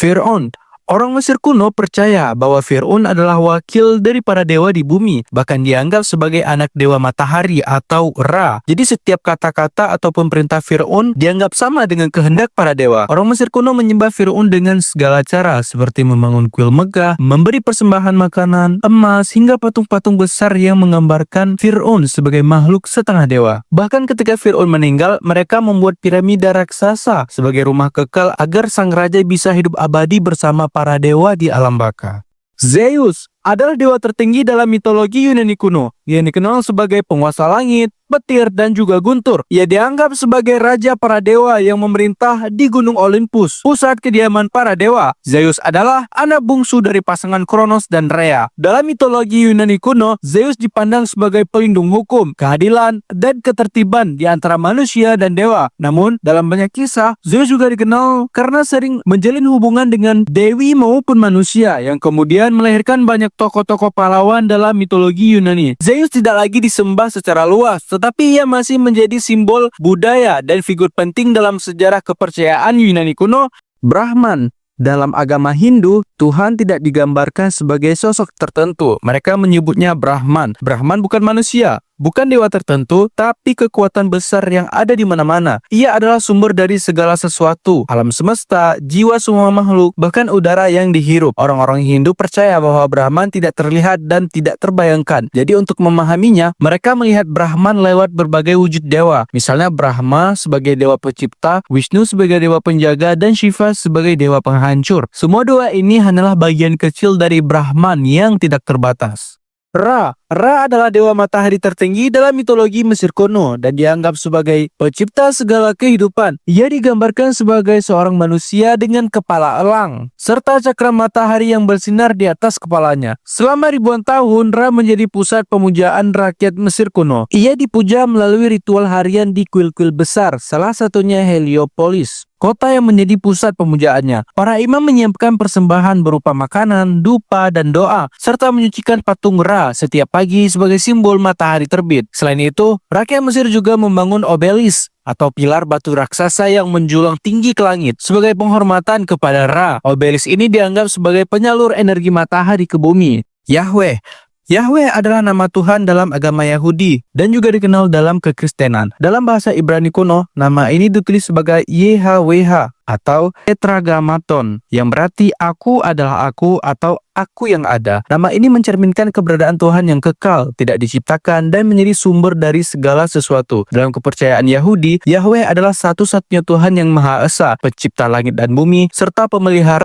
Fir'aun. Orang Mesir kuno percaya bahwa Fir'aun adalah wakil dari para dewa di bumi, bahkan dianggap sebagai anak dewa matahari atau Ra. Jadi setiap kata-kata ataupun perintah Fir'aun dianggap sama dengan kehendak para dewa. Orang Mesir kuno menyembah Fir'aun dengan segala cara, seperti membangun kuil megah, memberi persembahan makanan, emas, hingga patung-patung besar yang menggambarkan Fir'aun sebagai makhluk setengah dewa. Bahkan ketika Fir'aun meninggal, mereka membuat piramida raksasa sebagai rumah kekal agar sang raja bisa hidup abadi bersama para dewa di alam baka. Zeus adalah dewa tertinggi dalam mitologi Yunani kuno, yang dikenal sebagai penguasa langit, petir, dan juga guntur. Ia dianggap sebagai raja para dewa yang memerintah di Gunung Olympus, pusat kediaman para dewa. Zeus adalah anak bungsu dari pasangan Kronos dan Rhea. Dalam mitologi Yunani kuno, Zeus dipandang sebagai pelindung hukum, keadilan, dan ketertiban di antara manusia dan dewa. Namun, dalam banyak kisah, Zeus juga dikenal karena sering menjalin hubungan dengan dewi maupun manusia, yang kemudian melahirkan banyak tokoh-tokoh pahlawan dalam mitologi Yunani. Zeus tidak lagi disembah secara luas, tetapi ia masih menjadi simbol budaya dan figur penting dalam sejarah kepercayaan Yunani kuno. Brahman. Dalam agama Hindu, Tuhan tidak digambarkan sebagai sosok tertentu. Mereka menyebutnya Brahman. Brahman bukan manusia, bukan dewa tertentu, tapi kekuatan besar yang ada di mana-mana. Ia adalah sumber dari segala sesuatu, alam semesta, jiwa semua makhluk, bahkan udara yang dihirup. Orang-orang Hindu percaya bahwa Brahman tidak terlihat dan tidak terbayangkan. Jadi untuk memahaminya, mereka melihat Brahman lewat berbagai wujud dewa. Misalnya Brahma sebagai dewa pencipta, Wisnu sebagai dewa penjaga, dan Shiva sebagai dewa penghancur. Semua dewa ini hanyalah bagian kecil dari Brahman yang tidak terbatas. Ra adalah dewa matahari tertinggi dalam mitologi Mesir kuno dan dianggap sebagai pencipta segala kehidupan. Ia digambarkan sebagai seorang manusia dengan kepala elang, serta cakra matahari yang bersinar di atas kepalanya. Selama ribuan tahun, Ra menjadi pusat pemujaan rakyat Mesir kuno. Ia dipuja melalui ritual harian di kuil-kuil besar, salah satunya Heliopolis, kota yang menjadi pusat pemujaannya. Para imam menyiapkan persembahan berupa makanan, dupa, dan doa, serta menyucikan patung Ra setiap pagi sebagai simbol matahari terbit. Selain itu, rakyat Mesir juga membangun obelis atau pilar batu raksasa yang menjulang tinggi ke langit sebagai penghormatan kepada Ra. Obelis ini dianggap sebagai penyalur energi matahari ke bumi. Yahweh adalah nama Tuhan dalam agama Yahudi dan juga dikenal dalam kekristenan. Dalam bahasa Ibrani kuno, nama ini ditulis sebagai YHWH atau Tetragrammaton, yang berarti aku adalah aku atau aku yang ada. Nama ini mencerminkan keberadaan Tuhan yang kekal, tidak diciptakan, dan menjadi sumber dari segala sesuatu. Dalam kepercayaan Yahudi, Yahweh adalah satu-satunya Tuhan yang Maha Esa, pencipta langit dan bumi, serta pemelihara